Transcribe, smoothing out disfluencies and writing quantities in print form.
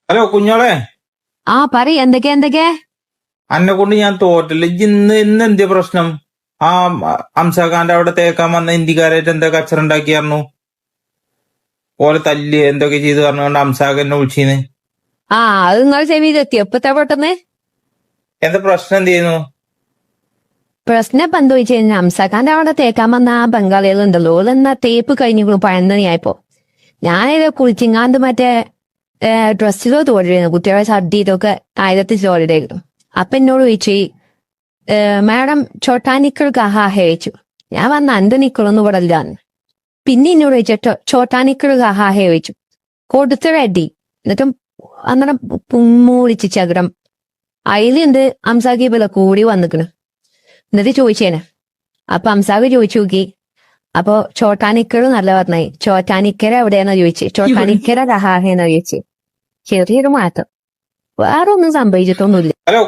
Hello കുഞ്ഞോളെ, പറയ് എന്തൊക്കെ അന്നെ കൊണ്ട് ഞാൻ തോറ്റില്ല. ഇന്ന് എന്ത് പ്രശ്നം? ആ അംസാഖാന്റെ അവിടെ തേക്കാൻ വന്ന ഇന്ത്യക്കാരായിട്ട് എന്താ കച്ചറ ഉണ്ടാക്കിയായിരുന്നു? ഓലെ തല്ല് എന്തൊക്കെ ചെയ്ത് പറഞ്ഞുകൊണ്ട് അംസാഖ് എന്നെ വിളിച്ചീന്ന്. അത് നിങ്ങൾ ചെവിയിലെത്തി എപ്പത്തെ പെട്ടെന്ന് എന്താ പ്രശ്നം എന്ത് ചെയ്യുന്നു? പ്രശ്നം ഇപ്പൊ എന്താ വെച്ച് കഴിഞ്ഞാൽ അംസാഖാന്റെ അവിടെ തേക്കാൻ വന്ന ആ ബംഗാളികളുണ്ടല്ലോ ഓലെന്നാ തേപ്പ് കഴിഞ്ഞു പഴന്തണിയായപ്പോ ഞാനിത് കുളിച്ചിങ്ങാണ്ട് മറ്റേ ഡ്രസ്സിലോ തോടിയിരുന്നു കുട്ടികളെ ഛർദി ഇതൊക്കെ ആയിരത്തി തോടിയിരുന്നു. അപ്പൊ എന്നോട് ചോദിച്ചു മാഡം ചോട്ടാ നിക്കർ കഹാ ഹേ ചോദിച്ചു. ഞാൻ വന്ന അന്റെ നിക്കറൊന്നും ഇവിടെ ഇല്ലാന്ന്. പിന്നെ എന്നോട് ചോദിച്ചു ചോട്ടാ നിക്കർ കഹാ ഹേ ചോദിച്ചു. കൊടുത്ത് റെഡി. എന്നിട്ടും അന്നേരം പുമ്മൂളിച്ച് ചകരം അയിലുണ്ട് അംസാഖീബില കൂടി വന്നിക്കണ്. എന്നിട്ട് ചോദിച്ചേനെ. അപ്പൊ അംസാഖ് ചോദിച്ചു നോക്കി. അപ്പൊ ചോട്ടാനിക്കർ നല്ല പറഞ്ഞായി. ചോട്ടാനിക്കര എവിടെയാന്നാ ചോദിച്ചു. ചോട്ടാനിക്കര കഹാഹേന്നാ ചോദിച്ചു. ചെറിയൊരു മാറ്റം, വേറെ ഒന്നും സംഭവിച്ചിട്ടൊന്നുമില്ല. ഹലോ